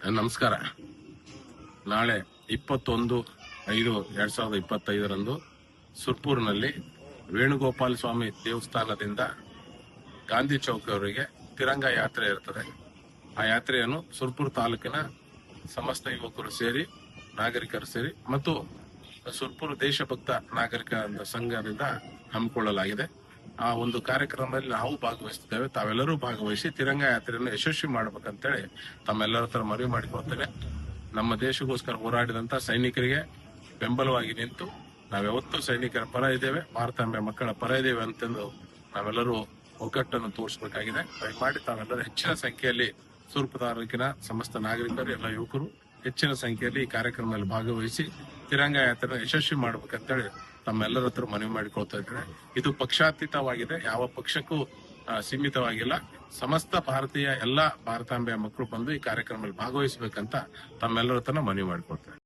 ನಮಸ್ಕಾರ. ನಾಳೆ 21/5/2025 ಸುರ್ಪುರ್ನಲ್ಲಿ ವೇಣುಗೋಪಾಲ ಸ್ವಾಮಿ ದೇವಸ್ಥಾನದಿಂದ ಗಾಂಧಿ ಚೌಕವರೆಗೆ ತಿರಂಗ ಯಾತ್ರೆ ಇರ್ತದೆ. ಆ ಯಾತ್ರೆಯನ್ನು ಸುರ್ಪುರ್ ತಾಲೂಕಿನ ಸಮಸ್ತ ಯುವಕರು ಸೇರಿ, ನಾಗರಿಕರು ಸೇರಿ ಮತ್ತು ಸುರ್ಪುರ್ ದೇಶಭಕ್ತ ನಾಗರಿಕ ಸಂಘದಿಂದ ಹಮ್ಮಿಕೊಳ್ಳಲಾಗಿದೆ. ಆ ಒಂದು ಕಾರ್ಯಕ್ರಮದಲ್ಲಿ ನಾವು ಭಾಗವಹಿಸುತ್ತೇವೆ. ತಾವೆಲ್ಲರೂ ಭಾಗವಹಿಸಿ ತಿರಂಗ ಯಾತ್ರೆಯನ್ನು ಯಶಸ್ವಿ ಮಾಡ್ಬೇಕಂತೇಳಿ ತಮ್ಮೆಲ್ಲರ ಹತ್ರ ಮನವಿ ಮಾಡಿಕೊಳ್ತೇನೆ. ನಮ್ಮ ದೇಶಕ್ಕೋಸ್ಕರ ಹೋರಾಡಿದಂತ ಸೈನಿಕರಿಗೆ ಬೆಂಬಲವಾಗಿ ನಿಂತು ನಾವ್ಯಾವತ್ತೂ ಸೈನಿಕರ ಪರ ಇದ್ದೇವೆ, ಭಾರತಾಂಬೆ ಮಕ್ಕಳ ಪರ ಇದ್ದೇವೆ ಅಂತಂದು ನಾವೆಲ್ಲರೂ ಒಗ್ಗಟ್ಟನ್ನು ತೋರಿಸಬೇಕಾಗಿದೆ. ದಯಮಾಡಿ ತಾವೆಲ್ಲರೂ ಹೆಚ್ಚಿನ ಸಂಖ್ಯೆಯಲ್ಲಿ ಸುರ್ಪುರ್ ತಾಲೂಕಿನ ಸಮಸ್ತ ನಾಗರಿಕರು, ಎಲ್ಲ ಯುವಕರು ಹೆಚ್ಚಿನ ಸಂಖ್ಯೆಯಲ್ಲಿ ಈ ಕಾರ್ಯಕ್ರಮದಲ್ಲಿ ಭಾಗವಹಿಸಿ ತಿರಂಗ ಯಾತ್ರೆ ಯಶಸ್ವಿ ಮಾಡ್ಬೇಕಂತೇಳಿ ತಮ್ಮೆಲ್ಲರ ಹತ್ರ ಮನವಿ ಮಾಡಿಕೊಳ್ತಾ ಇದ್ದೇನೆ. ಇದು ಪಕ್ಷಾತೀತವಾಗಿದೆ, ಯಾವ ಪಕ್ಷಕ್ಕೂ ಸೀಮಿತವಾಗಿಲ್ಲ. ಸಮಸ್ತ ಭಾರತೀಯ ಎಲ್ಲ ಭಾರತಾಂಬೆಯ ಮಕ್ಕಳು ಬಂದು ಈ ಕಾರ್ಯಕ್ರಮದಲ್ಲಿ ಭಾಗವಹಿಸಬೇಕಂತ ತಮ್ಮೆಲ್ಲರ ಹತ್ರ ಮನವಿ ಮಾಡಿಕೊಳ್ತೇನೆ.